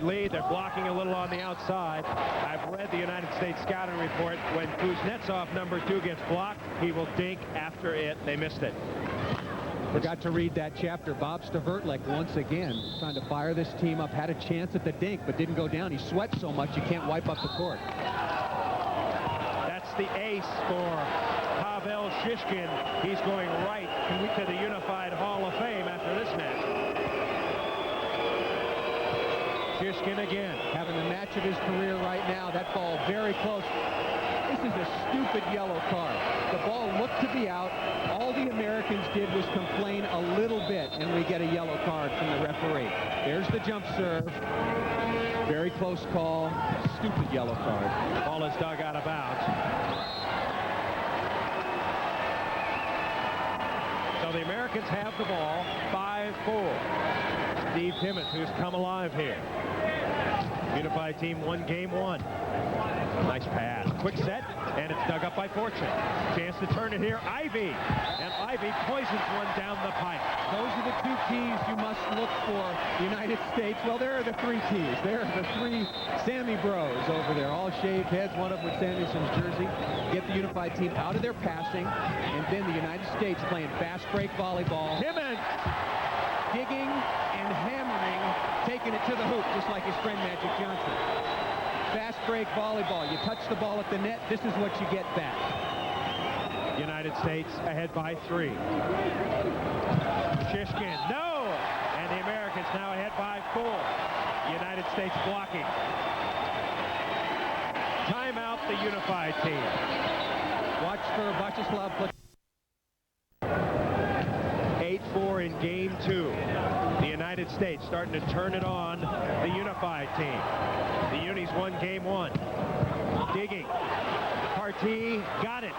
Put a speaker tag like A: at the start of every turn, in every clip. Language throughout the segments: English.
A: Lead. They're blocking a little on the outside. I've read the United States scouting report. When Kuznetsov, number 2, gets blocked, he will dink after it. They missed it.
B: Forgot to read that chapter. Bob Stavertlik once again trying to fire this team up. Had a chance at the dink, but didn't go down. He sweats so much you can't wipe up the court.
A: That's the ace for Pavel Shishkin. He's going right to the Unified Hall of Fame after this match. Shishkin again
B: having the match of his career right now. That ball very close. This is a stupid yellow card. The ball looked to be out. All the Americans did was complain a little bit, and we get a yellow card from the referee. There's the jump serve. Very close call. Stupid yellow card.
A: Ball is dug out of bounds. So the Americans have the ball. 5-4. Steve Timmons, who's come alive here. Unified team won game 1. Nice pass. Quick set, and it's dug up by Fortune. Chance to turn it here. Ivy. And Ivy poisons one down the pipe.
B: Those are the 2 keys you must look for. The United States. Well, there are the 3 keys. There are the 3 Sammy Bros over there. All shaved heads, one of them with Samuelson's jersey. Get the Unified team out of their passing. And then the United States playing fast break volleyball.
A: Timmons.
B: Digging and hammering, taking it to the hoop, just like his friend Magic Johnson. Fast break volleyball. You touch the ball at the net, this is what you get back.
A: United States ahead by 3. Shishkin, no! And the Americans now ahead by 4. United States blocking. Timeout, the Unified team.
B: Watch for Vacheslav.
A: 8-4 in game 2. The United States starting to turn it on the Unified team. The Unis won game 1. Digging. Partey got it.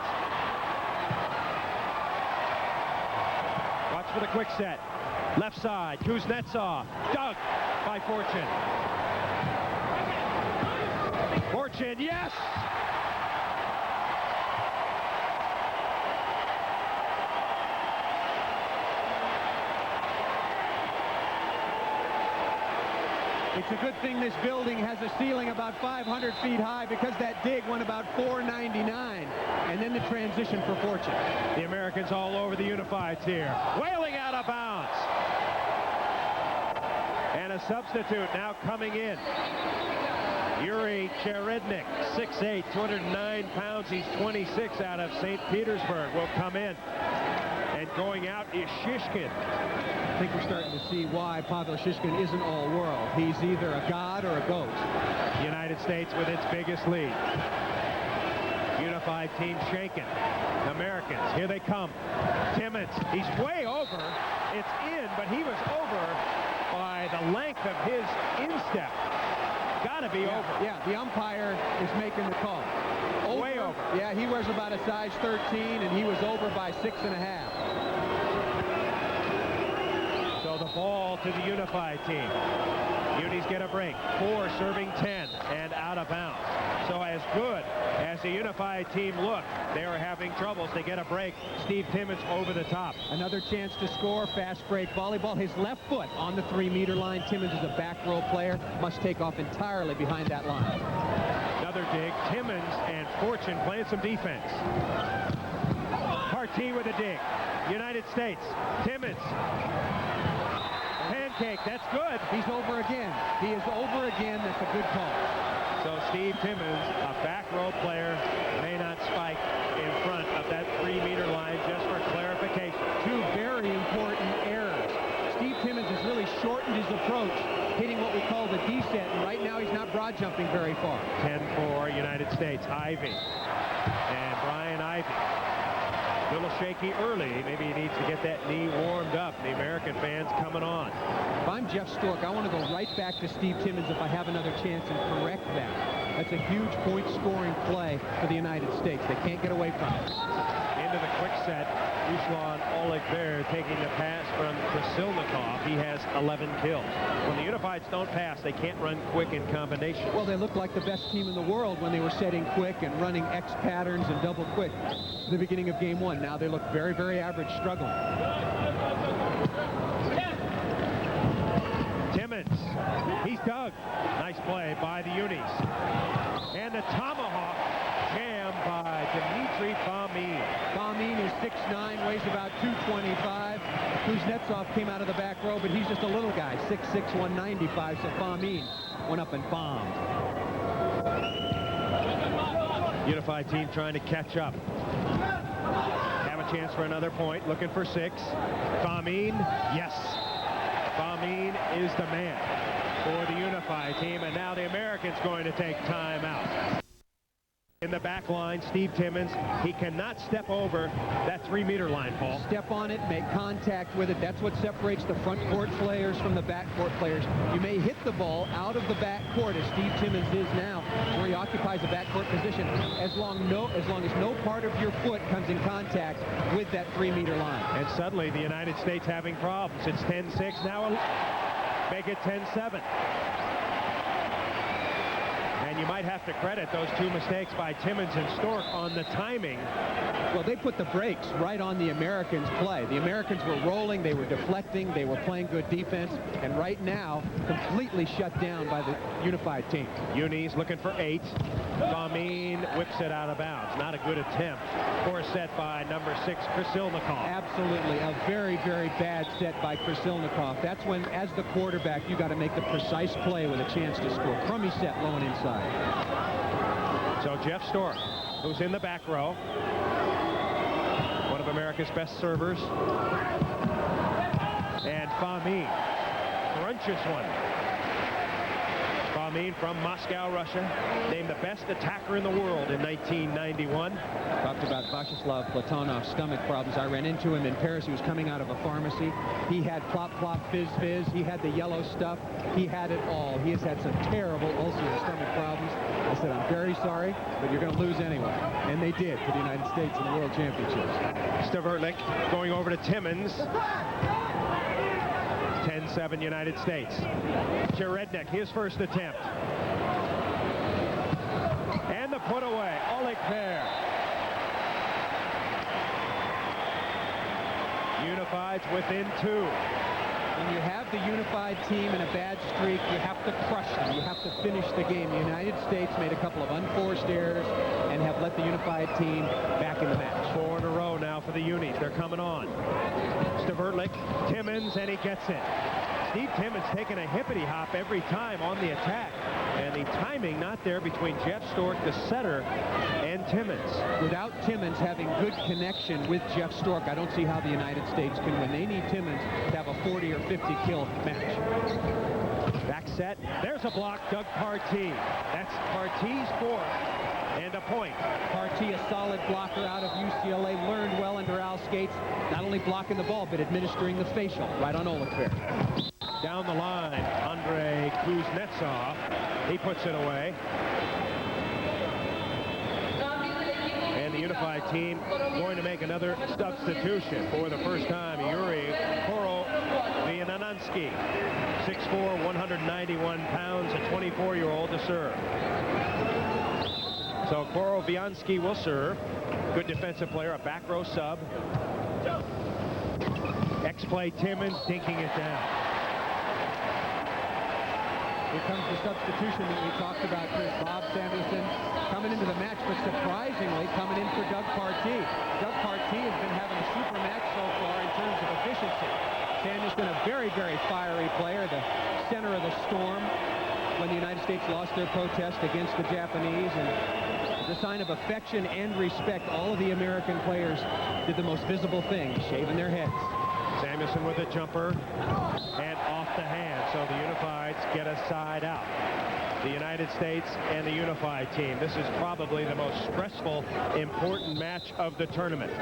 A: Watch for the quick set. Left side. Kuznetsov. Dug by Fortune. Fortune, yes!
B: It's a good thing this building has a ceiling about 500 feet high, because that dig went about 499, and then the transition for Fortune.
A: The Americans all over the Unifieds here. Wailing out of bounds. And a substitute now coming in. Yuri Cherednik, 6'8", 209 pounds. He's 26 out of St. Petersburg. Will come in. And going out is Shishkin.
B: I think we're starting to see why Pavel Shishkin isn't all-world. He's either a god or a ghost.
A: United States with its biggest lead. Unified team shaken. Americans, here they come. Timmons, he's way over. It's in, but he was over by the length of his instep. Gotta be over.
B: Yeah, the umpire is making the call.
A: Way over.
B: Yeah, he wears about a size 13, and he was over by 6.5.
A: So the ball to the Unified team. Unis get a break. 4 serving 10 and out of bounds. So as good as the Unified team looked, they were having troubles. They get a break. Steve Timmons over the top.
B: Another chance to score. Fast break volleyball. His left foot on the 3-meter line. Timmons is a back row player. Must take off entirely behind that line.
A: Another dig. Timmons and Fortune playing some defense. Partey with a dig. United States. Timmons. Pancake. That's good.
B: He's over again. He is over again. That's a good call.
A: So Steve Timmons, a back row player, may not spike in front of that 3-meter line, just for clarification.
B: 2 very important errors. Steve Timmons has really shortened his approach, hitting what we call the D-set, and right now he's not broad jumping very far.
A: 10-4 United States. Ivy. And Brian Ivy. A little shaky early. Maybe he needs to get that knee warmed up. The American fans coming on.
B: If I'm Jeff Stork, I want to go right back to Steve Timmons if I have another chance and correct that. That's a huge point-scoring play for the United States. They can't get away from it.
A: Into the quick set. Ruslan Olegver taking the pass from Krasilnikov. He has 11 kills. When the Unifieds don't pass, they can't run quick in combination.
B: Well, they looked like the best team in the world when they were setting quick and running X patterns and double quick at the beginning of game 1. Now they look very, very average, struggling.
A: Timmons He's dug. Nice play by the Unis. And the tomahawk jam by Dmitry Fomin.
B: Fomin is 6'9", weighs about 225. Kuznetsov came out of the back row, but he's just a little guy, 6'6", 195. So Fomin went up and bombed.
A: Unified team trying to catch up. Have a chance for another point. Looking for 6. Fomin, yes. Fomin is the man for the Unified team, and now the Americans going to take time out. In the back line, Steve Timmons, he cannot step over that 3-meter line, Paul.
B: Step on it, make contact with it. That's what separates the front court players from the back court players. You may hit the ball out of the back court, as Steve Timmons is now, where he occupies a back court position, as long as no part of your foot comes in contact with that 3-meter line.
A: And suddenly the United States having problems. It's 10-6 now. Make it 10-7. And you might have to credit those 2 mistakes by Timmons and Stork on the timing.
B: Well, they put the brakes right on the Americans' play. The Americans were rolling, they were deflecting, they were playing good defense, and right now, completely shut down by the Unified team.
A: Unis looking for 8. Fomin whips it out of bounds. Not a good attempt. Poor set by number 6, Krasilnikov.
B: Absolutely, a very, very bad set by Krasilnikov. That's when, as the quarterback, you got to make the precise play with a chance to score. Crummy set, low and inside.
A: So Jeff Stork, who's in the back row, one of America's best servers, and Fomin crunches one. Fomin from Moscow, Russia, named the best attacker in the world in 1991.
B: Talked about Vyacheslav Platonov's stomach problems. I ran into him in Paris. He was coming out of a pharmacy. He had plop, plop, fizz, fizz. He had the yellow stuff. He had it all. He has had some terrible ulcerative stomach problems. I said, I'm very sorry, but you're going to lose anyway. And they did for the United States in the World Championships.
A: Stavertlik going over to Timmons. 10-7 United States. Cherednik, his first attempt. And the put away. Oleg Pair. Unified's within 2.
B: When you have the Unified team in a bad streak, you have to crush them. You have to finish the game. The United States made a couple of unforced errors and have let the Unified team back in the match.
A: 4 in a row now for the Unis. They're coming on. Stavertlik, Timmons, and he gets it. Steve Timmons taking a hippity-hop every time on the attack. And the timing not there between Jeff Stork, the setter, and Timmons.
B: Without Timmons having good connection with Jeff Stork, I don't see how the United States can win. They need Timmons to have a 40 or 50 kill match.
A: Back set. There's a block. Doug Partee. That's Partee's 4th. And a point.
B: Partee, a solid blocker out of UCLA, learned well under Al Skates, not only blocking the ball, but administering the facial right on Oliver.
A: Down the line, Andrei Kuznetsov. He puts it away. And the Unified team going to make another substitution for the first time. Yuri Korovianansky, 6'4", 191 pounds, a 24-year-old to serve. So Koroviansky will serve. Good defensive player, a back row sub. X-play Timmons dinking it down.
B: Here comes the substitution that we talked about, Chris. Bob Samuelson coming into the match, but surprisingly coming in for Doug Partee. Doug Partee has been having a super match so far in terms of efficiency. Samuelson, a very, very fiery player, the center of the storm when the United States lost their protest against the Japanese, and as a sign of affection and respect, all of the American players did the most visible thing, shaving their heads.
A: Samuelson with a jumper and off the hand, so the Unifieds get a side out. The United States and the Unified team. This is probably the most stressful, important match of the tournament.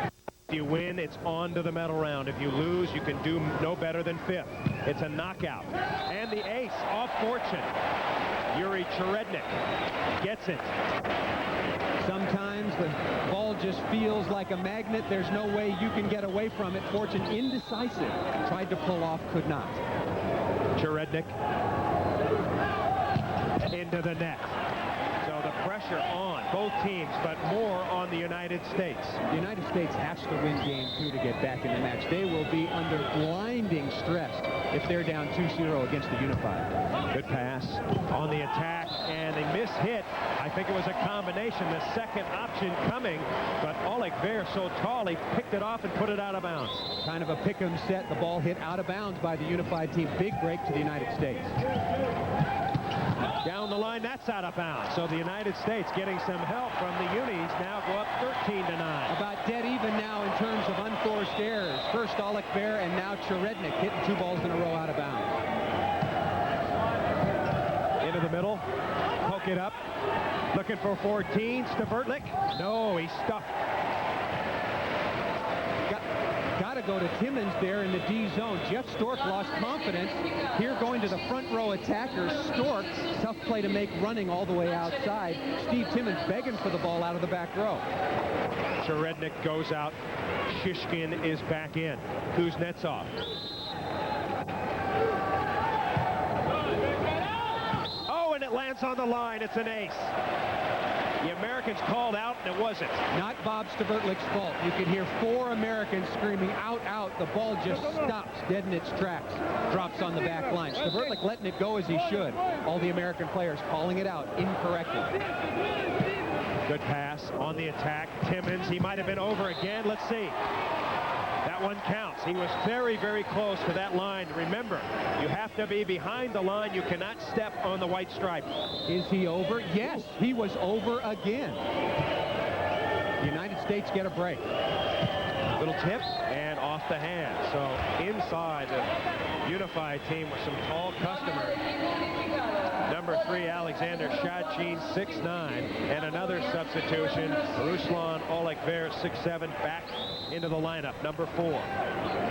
A: If you win, it's on to the medal round. If you lose, you can do no better than 5th. It's a knockout. And the ace off fortune. Yuri Cherednik gets it.
B: Sometimes the ball just feels like a magnet. There's no way you can get away from it. Fortune indecisive. Tried to pull off, could not.
A: Cherednik into the net. So the pressure on both teams, but more on the United States.
B: The United States has to win game 2 to get back in the match. They will be under blinding stress if they're down 2-0 against the Unified.
A: Good pass on the attack, and they miss-hit. I think it was a combination, the second option coming, but Oleg Ver so tall, he picked it off and put it out of bounds.
B: Kind of a pick-em set. The ball hit out of bounds by the Unified team. Big break to the United States.
A: Down the line, that's out of bounds. So the United States getting some help from the Unis, now go up 13-9.
B: About dead even now in terms of unforced errors. First Oleg Ver and now Cherednik hitting 2 balls in a row out of bounds.
A: Into the middle, poke it up, looking for 14, Stavertlik. No, he's stuck.
B: Got to go to Timmins there in the D zone. Jeff Stork lost confidence. Here going to the front row attacker, Stork. Tough play to make running all the way outside. Steve Timmins begging for the ball out of the back row.
A: Cherednik goes out. Shishkin is back in. Kuznetsov. Oh, and it lands on the line. It's an ace. The Americans called out, and it wasn't.
B: Not Bob Stavertlik's fault. You could hear 4 Americans screaming, out, out. The ball just stops dead in its tracks. Drops on the back line. Stavertlik letting it go as he should. All the American players calling it out incorrectly.
A: Good pass on the attack. Timmins, he might have been over again. Let's see. That one counts. He was very, very close to that line. Remember, you have to be behind the line. You cannot step on the white stripe.
B: Is he over? Yes, he was over again. The United States get a break.
A: Little tip and off the hand. So inside the Unified team with some tall customers. Number 3, Alexander Shadchin, 6'9", and another substitution, Ruslan Oleg-Ver, 6'7", back into the lineup. Number 4.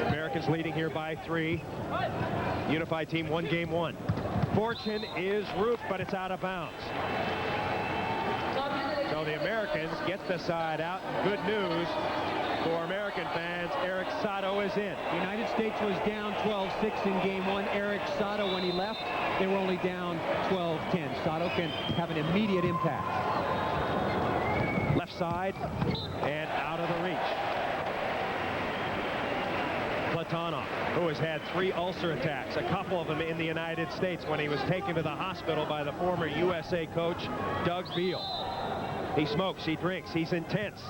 A: Americans leading here by 3. Unified team won game 1. Fortune is roofed, but it's out of bounds. So the Americans get the side out. Good news for American fans, Eric Sato is in.
B: The United States was down 12-6 in game 1. Eric Sato, when he left, they were only down 12-10. Sato can have an immediate impact.
A: Left side and out of the reach. Platonov, who has had 3 ulcer attacks, a couple of them in the United States when he was taken to the hospital by the former USA coach, Doug Beal. He smokes, he drinks, he's intense,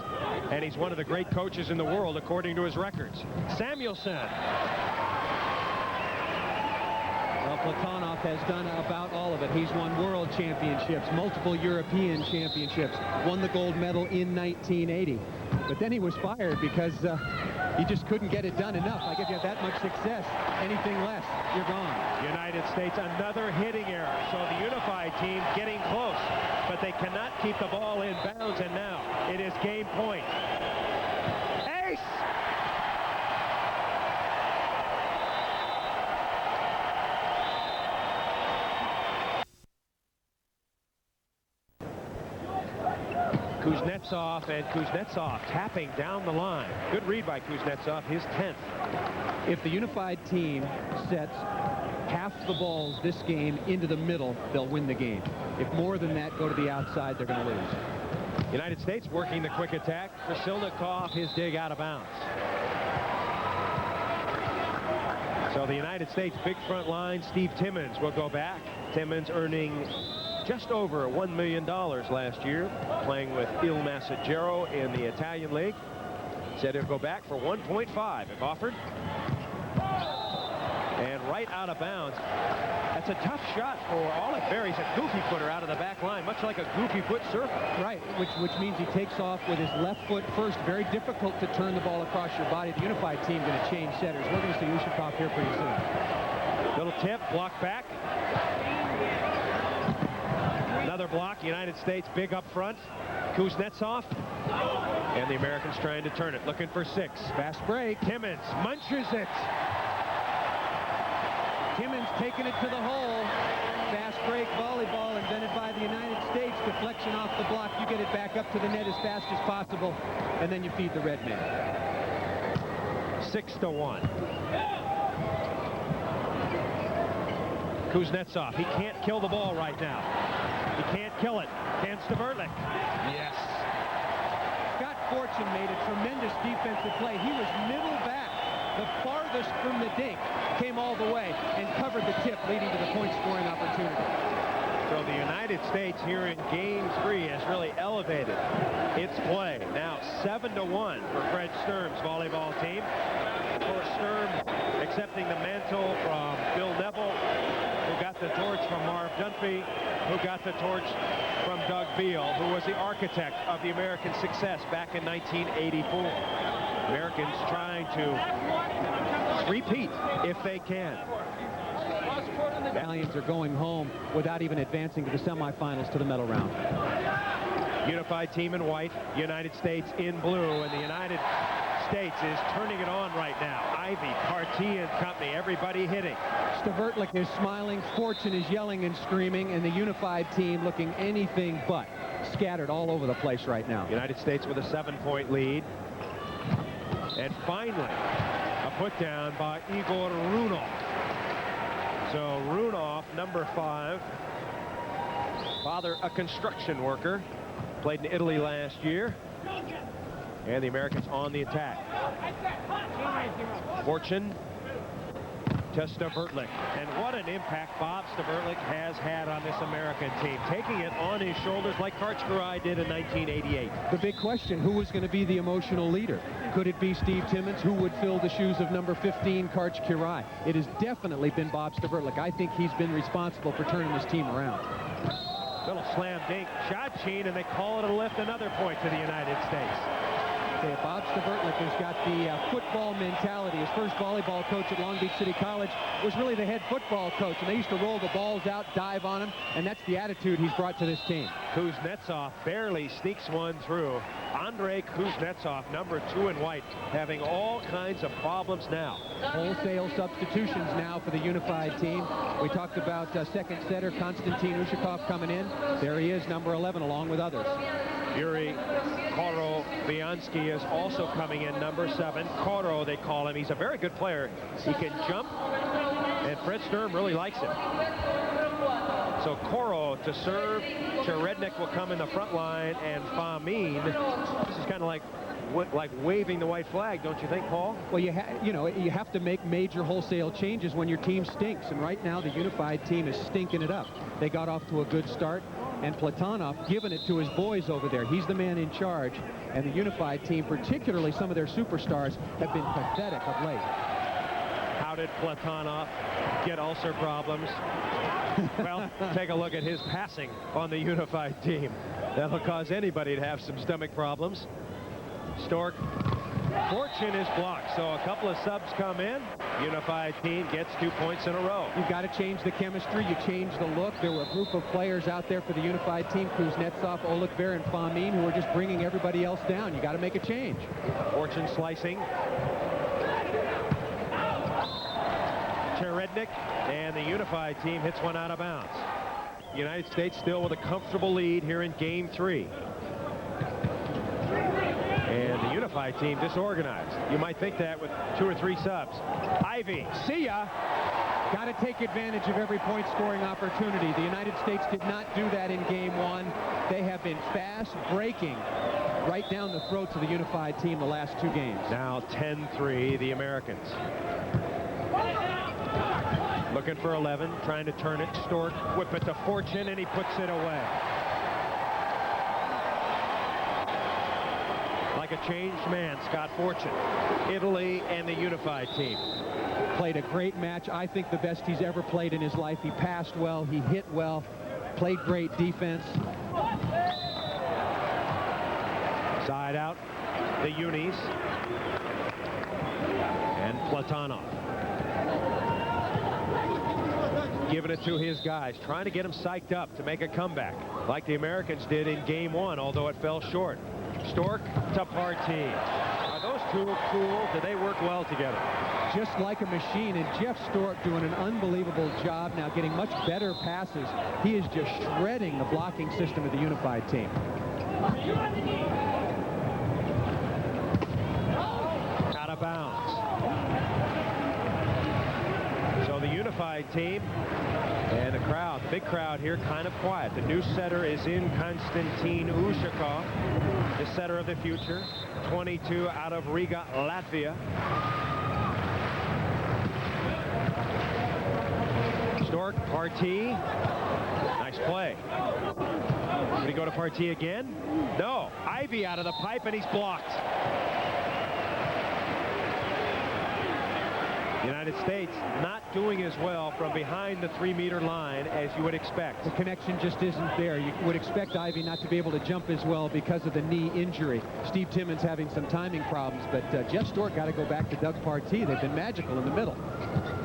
A: and he's one of the great coaches in the world according to his records. Samuelson.
B: Well, Platonov has done about all of it. He's won world championships, multiple European championships, won the gold medal in 1980. But then he was fired because he just couldn't get it done enough. I guess you have that much success. Anything less, you're gone.
A: United States, another hitting error. So the Unified team getting close, but they cannot keep the ball in bounds, and now it is game point. Ace! Kuznetsov, and Kuznetsov tapping down the line. Good read by Kuznetsov, his 10th.
B: If the Unified team sets half the balls this game into the middle, they'll win the game. If more than that go to the outside, they're going to lose.
A: United States working the quick attack. Krasilnikov, his dig out of bounds. So the United States big front line, Steve Timmins will go back. Timmins earning just over $1 million last year, playing with Il Massaggero in the Italian League. Said he'll go back for 1.5 if offered. And right out of bounds. That's a tough shot for Oleg-Ver. He's a goofy footer out of the back line, much like a goofy foot surfer. Right,
B: which means he takes off with his left foot first. Very difficult to turn the ball across your body. The Unified team going to change setters. We're going to see Ushakov here pretty soon.
A: Little tip, block back. Another block, United States big up front. Kuznetsov. And the Americans trying to turn it, looking for 6.
B: Fast break.
A: Timmins munches it.
B: Timmins taking it to the hole. Fast break volleyball invented by the United States. Deflection off the block. You get it back up to the net as fast as possible, and then you feed the red man.
A: 6-1. Kuznetsov, he can't kill the ball right now. He can't kill it. Can Stavertlik? Yes.
B: Scott Fortune made a tremendous defensive play. He was middle back the farthest from the dink, came all the way and covered the tip, leading to the point-scoring opportunity.
A: So the United States here in Game 3 has really elevated its play. Now 7-1 for Fred Sturm's volleyball team. Of course, Sturm accepting the mantle from Bill Neville, who got the torch from Marv Dunphy, who got the torch from Doug Beal, who was the architect of the American success back in 1984. Americans trying to repeat if they can.
B: The Italians are going home without even advancing to the semifinals to the medal round.
A: Unified team in white, United States in blue, and the United States is turning it on right now. Ivy, Carty and company, everybody hitting.
B: Stavertlik is smiling, Fortune is yelling and screaming, and the unified team looking anything but scattered all over the place right now.
A: United States with a 7-point lead. And finally, a put down by Igor Runov. So Runov, number 5, father a construction worker, played in Italy last year. And the Americans on the attack. Fortune to Stavertlik. And what an impact Bob Stavertlik has had on this American team, taking it on his shoulders like Karch did in 1988.
B: The big question, who was going to be the emotional leader? Could it be Steve Timmons? Who would fill the shoes of number 15, Karch Kirai? It has definitely been Bob Stavertlik. I think he's been responsible for turning this team around.
A: Little slam dink, shot sheen, and they call it a lift, another point to the United States.
B: Bob Stavertlik has got the football mentality. His first volleyball coach at Long Beach City College was really the head football coach, and they used to roll the balls out, dive on him, and that's the attitude he's brought to this team.
A: Kuznetsov barely sneaks one through. Andrei Kuznetsov, number 2 in white, having all kinds of problems now.
B: Wholesale substitutions now for the unified team. We talked about second setter Konstantin Ushakov coming in. There he is, number 11, along with others.
A: Yuri Korobiansky is also coming in, number 7. Koro, they call him. He's a very good player. He can jump, and Fred Sturm really likes him. So Koro to serve. Cherednik will come in the front line, and Famine. This is kind of like waving the white flag, don't you think, Paul?
B: Well, you have to make major wholesale changes when your team stinks, and right now the unified team is stinking it up. They got off to a good start, and Platonov giving it to his boys over there. He's the man in charge, and the unified team, particularly some of their superstars, have been pathetic of late.
A: How did Platonov get ulcer problems? Well, take a look at his passing on the unified team. That'll cause anybody to have some stomach problems. Stork, Fortune is blocked, so a couple of subs come in. Unified team gets 2 points in a row.
B: You've got to change the chemistry. You change the look. There were a group of players out there for the unified team, Kuznetsov, Olikver, and Famine, who are just bringing everybody else down. You got to make a change.
A: Fortune slicing. Cherednik, and the unified team hits one out of bounds. The United States still with a comfortable lead here in Game 3. And the unified team disorganized. You might think that with 2 or 3 subs. Ivy, see ya.
B: Got to take advantage of every point scoring opportunity. The United States did not do that in Game 1. They have been fast breaking right down the throats of the unified team the last 2 games.
A: Now 10-3, the Americans. Looking for 11, trying to turn it. Stork, whip it to Fortune, and he puts it away. Like a changed man, Scott Fortune. Italy and the unified team.
B: Played a great match. I think the best he's ever played in his life. He passed well, he hit well, played great defense.
A: Side out, the unis. And Platonov. Giving it to his guys, trying to get him psyched up to make a comeback, like the Americans did in Game 1, although it fell short. Stork to Partey. Are those two cool? Do they work well together?
B: Just like a machine, and Jeff Stork doing an unbelievable job now, getting much better passes. He is just shredding the blocking system of the unified team.
A: Out of bounds. So the unified team and the crowd, the big crowd here, kind of quiet. The new setter is in Konstantin Ushakov, the setter of the future, 22 out of Riga, Latvia. Stork, Partee. Nice play. Did he go to Partee again? No. Ivy out of the pipe, and he's blocked. The United States not doing as well from behind the 3-meter line as you would expect.
B: The connection just isn't there. You would expect Ivy not to be able to jump as well because of the knee injury. Steve Timmons having some timing problems, but Jeff Stork got to go back to Doug Partee. They've been magical in the middle.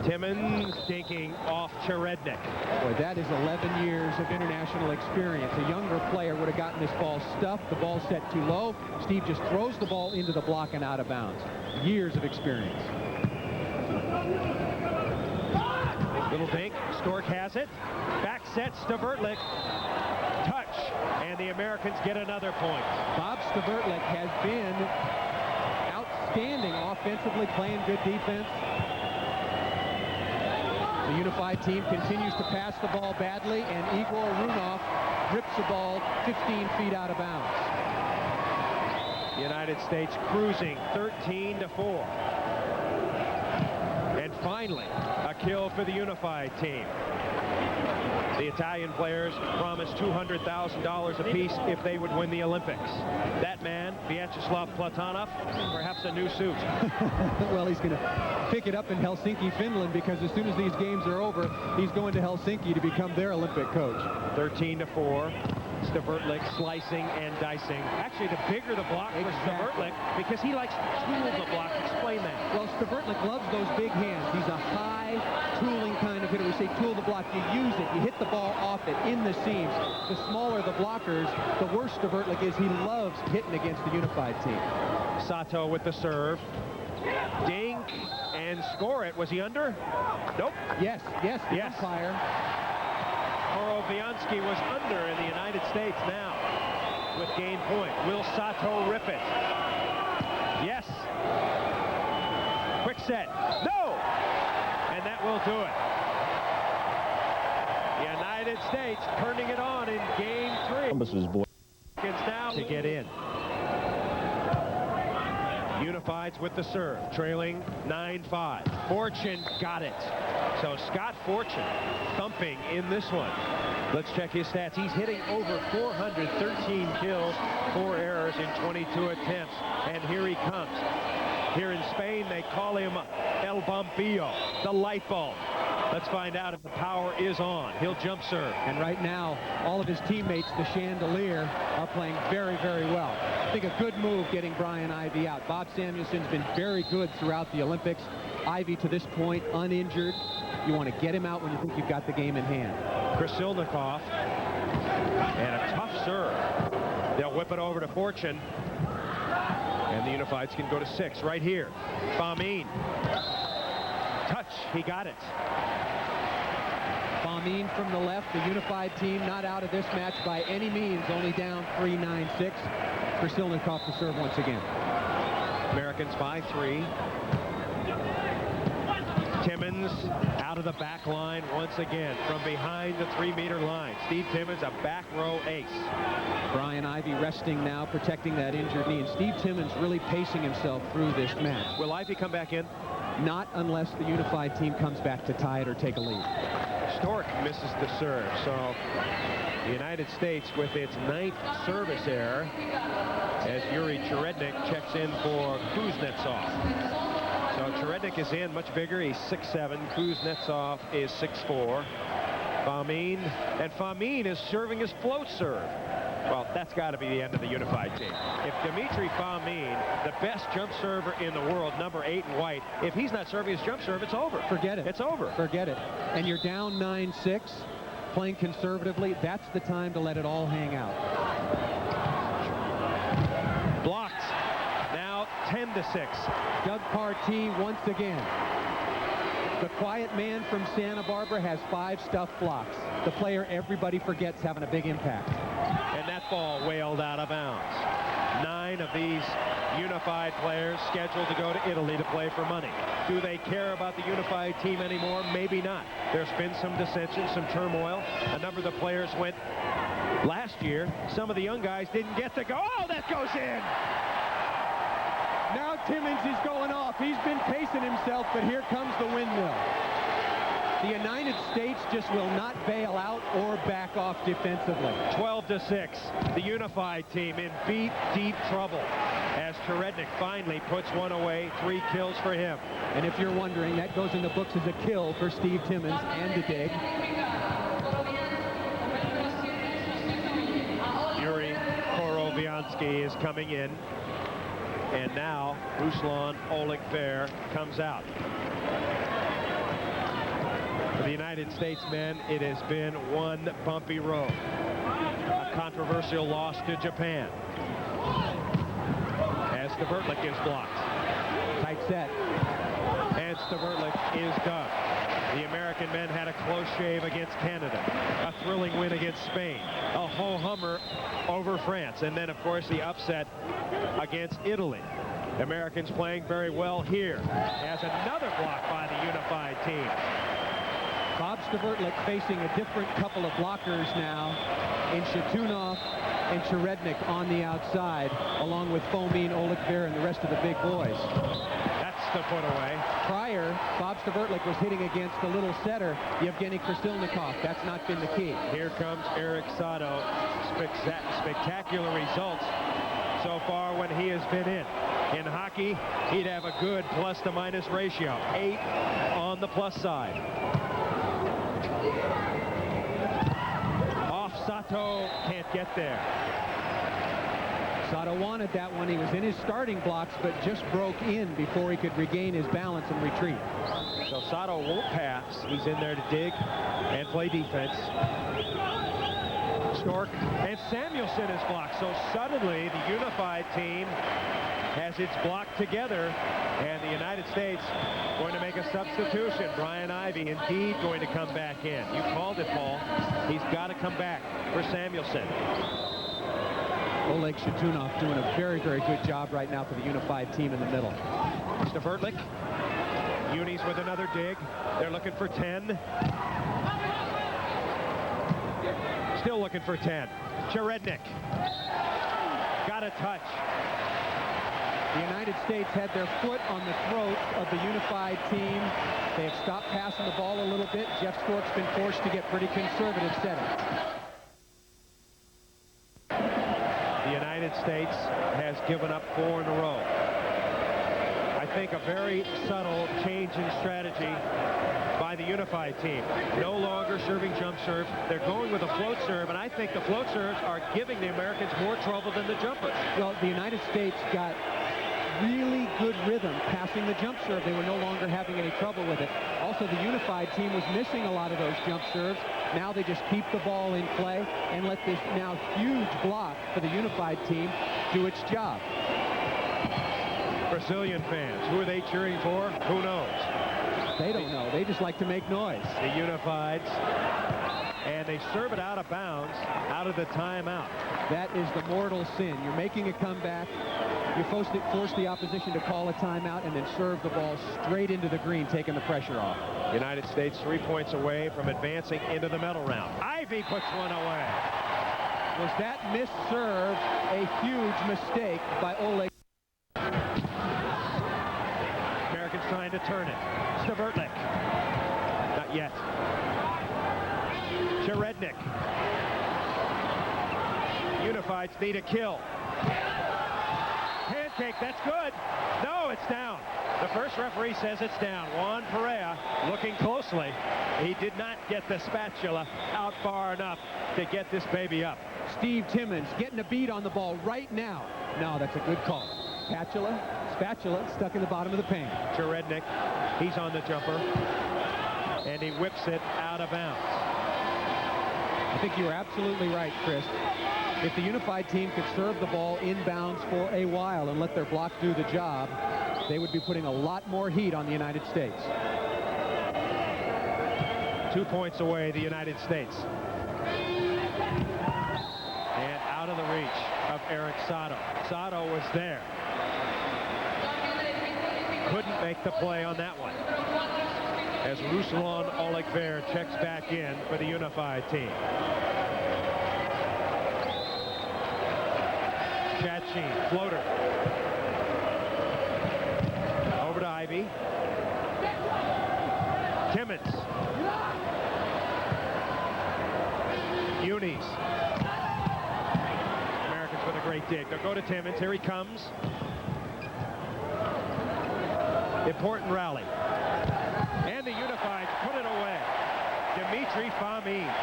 A: Timmons dinking off Cherednik.
B: Boy, that is 11 years of international experience. A younger player would have gotten this ball stuffed, the ball set too low. Steve just throws the ball into the block and out of bounds. Years of experience.
A: Little dink. Stork has it. Back set. Stavertlik. Touch. And the Americans get another point.
B: Bob Stavertlik has been outstanding offensively, playing good defense. The unified team continues to pass the ball badly, and Igor Runov rips the ball 15 feet out of bounds.
A: The United States cruising 13-4. And finally, a kill for the unified team. The Italian players promised $200,000 apiece if they would win the Olympics. That man, Vyacheslav Platonov, perhaps a new suit.
B: Well, he's going to pick it up in Helsinki, Finland, because as soon as these games are over, he's going to Helsinki to become their Olympic coach.
A: 13-4. Stavertlik slicing and dicing. Actually, the bigger the block for Stavertlik, because he likes to tool the block. Explain that.
B: Well, Stavertlik loves those big hands. He's a high tooling kind of hitter. We say tool the block. You use it. You hit the ball off it in the seams. The smaller the blockers, the worse Stavertlik is. He loves hitting against the unified team.
A: Sato with the serve. Dink and score it. Was he under? Nope.
B: Yes. The umpire.
A: Horoviansky was under in the United States now with game point. Will Sato rip it? Yes. Quick set. No! And that will do it. The United States turning it on in game 3.
C: Columbus's boy.
A: Now to get in. Unifieds with the serve, trailing 9-5. Fortune got it. So Scott Fortune thumping in this one. Let's check his stats. He's hitting over 413 kills, 4 errors in 22 attempts. And here he comes. Here in Spain, they call him El Bombillo, the light bulb. Let's find out if the power is on. He'll jump serve.
B: And right now, all of his teammates, the Chandelier, are playing very, very well. I think a good move getting Brian Ivy out. Bob Samuelson's been very good throughout the Olympics. Ivy, to this point, uninjured. You want to get him out when you think you've got the game in hand.
A: Krasilnikov, and a tough serve. They'll whip it over to Fortune. And the Unifieds can go to 6 right here. Famine. Touch. He got it.
B: Famine from the left. The unified team not out of this match by any means. Only down 3-9-6. Krasilnikov to serve once again.
A: Americans by 3. Timmons out of the back line once again from behind the 3-meter line. Steve Timmons, a back row ace.
B: Brian Ivy resting now, protecting that injured knee. And Steve Timmons really pacing himself through this match.
A: Will Ivy come back in?
B: Not unless the unified team comes back to tie it or take a lead.
A: Stork misses the serve. So the United States with its 9th service error as Yuri Cherednik checks in for Kuznetsov. So Cherednik is in, much bigger. He's 6'7". Kuznetsov is 6'4". Famine, and Famine is serving his float serve. Well, that's got to be the end of the unified team. If Dimitri Famine, the best jump server in the world, number 8 in white, if he's not serving his jump serve, it's over.
B: Forget it.
A: It's over.
B: Forget it. And you're down 9-6, playing conservatively. That's the time to let it all hang out.
A: Blocked. Now 10-6.
B: Doug Partee once again. The quiet man from Santa Barbara has 5 stuffed blocks. The player everybody forgets having a big impact.
A: And that ball wailed out of bounds. 9 of these unified players scheduled to go to Italy to play for money. Do they care about the unified team anymore? Maybe not. There's been some dissension, some turmoil. A number of the players went last year. Some of the young guys didn't get to go. Oh, that goes in!
B: Now Timmons is going off. He's been pacing himself, but here comes the windmill. The United States just will not bail out or back off defensively.
A: 12-6. The unified team in deep trouble as Cherednik finally puts one away. 3 kills for him.
B: And if you're wondering, that goes in the books as a kill for Steve Timmons and a dig.
A: Yuri Koroviansky is coming in. And now Ruslan Oleg-Ver comes out. For the United States men, it has been one bumpy road. A controversial loss to Japan. As Stavertlik is blocked.
B: Tight set.
A: And Stavertlik is done. The American men had a close shave against Canada. A thrilling win against Spain. A ho-hummer over France. And then, of course, the upset against Italy. Americans playing very well here. As another block by the unified team.
B: Bob Stavertlik facing a different couple of blockers now in Shatunov and Cherednik on the outside, along with Fomin, Oleg-Ver, and the rest of the big boys.
A: That's the put away.
B: Prior, Bob Stavertlik was hitting against the little setter, Yevgeny Krasilnikov. That's not been the key.
A: Here comes Eric Sato. Spectacular results so far when he has been in. In hockey, he'd have a good plus-to-minus ratio. 8 on the plus side. Off Sato, can't get there.
B: Sato wanted that one. He was in his starting blocks, but just broke in before he could regain his balance and retreat.
A: So Sato won't pass. He's in there to dig and play defense. Stork and Samuelson is blocked. So suddenly the unified team has its block together, and the United States going to make a substitution. Brian Ivey indeed going to come back in. You called it, Paul. He's got to come back for Samuelson.
B: Oleg Shatunov doing a very, very good job right now for the unified team in the middle.
A: Stavertlik. Unis with another dig. They're looking for 10. Still looking for 10. Cherednik. Got a touch.
B: The United States had their foot on the throat of the unified team. They have stopped passing the ball a little bit. Jeff Stork's been forced to get pretty conservative setting.
A: The United States has given up 4 in a row. I think a very subtle change in strategy by the unified team. No longer serving jump serves. They're going with a float serve, and I think the float serves are giving the Americans more trouble than the jumpers.
B: Well, the United States got really good rhythm passing the jump serve. They were no longer having any trouble with it. Also, the unified team was missing a lot of those jump serves. Now they just keep the ball in play and let this now huge block for the unified team do its job.
A: Brazilian fans, who are they cheering for? Who knows?
B: They don't know. They just like to make noise.
A: The unifieds, and they serve it out of bounds, out of the timeout.
B: That is the mortal sin. You're making a comeback. You're supposed to force the opposition to call a timeout and then serve the ball straight into the green, taking the pressure off.
A: United States 3 points away from advancing into the medal round. Ivey puts one away.
B: Was that missed serve a huge mistake by Oleg?
A: Americans trying to turn it. Stavertlik. Not yet. Cherednik. Unifieds need a kill. Pancake, that's good. No, it's down. The first referee says it's down. Juan Perea looking closely. He did not get the spatula out far enough to get this baby up.
B: Steve Timmons getting a beat on the ball right now. No, that's a good call. Spatula stuck in the bottom of the pan.
A: Cherednik, he's on the jumper, and he whips it out of bounds.
B: I think you were absolutely right, Chris. If the unified team could serve the ball inbounds for a while and let their block do the job, they would be putting a lot more heat on the United States.
A: 2 points away, the United States. And out of the reach of Eric Sato. Sato was there. Couldn't make the play on that one. As Ruslan Oleg-Ver checks back in for the unified team. Chachin, floater. Over to Ivey. Timmons. Unis. Americans with a great dig. They'll go to Timmons. Here he comes. Important rally. And the Unifieds put it away. Dimitri Fomin.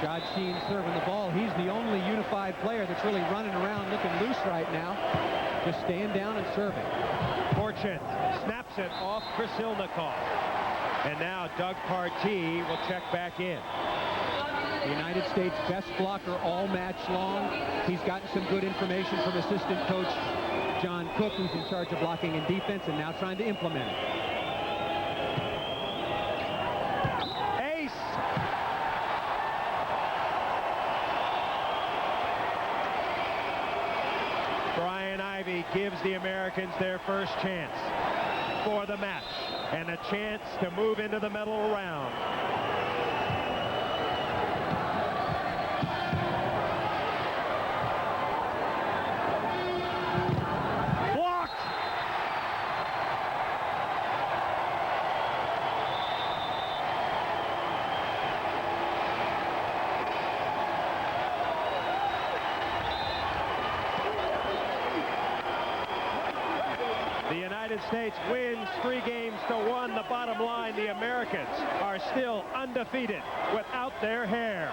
B: Shad Sheen serving the ball. He's the only Unified player that's really running around looking loose right now. Just staying down and serving.
A: Fortune snaps it off Krasilnikov. And now Doug Partee will check back in.
B: The United States best blocker all match long. He's gotten some good information from assistant coach John Cook, who's in charge of blocking and defense, and now trying to implement it.
A: Ace! Brian Ivey gives the Americans their first chance for the match and a chance to move into the medal round. Blocked! The United States wins 3-1. The bottom line, the Americans are still undefeated without their hair.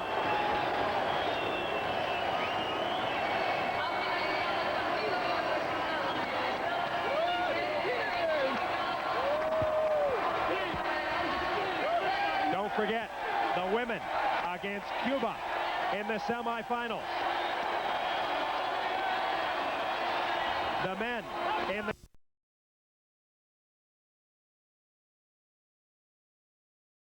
A: Don't forget the women against Cuba in the semifinals. The men in the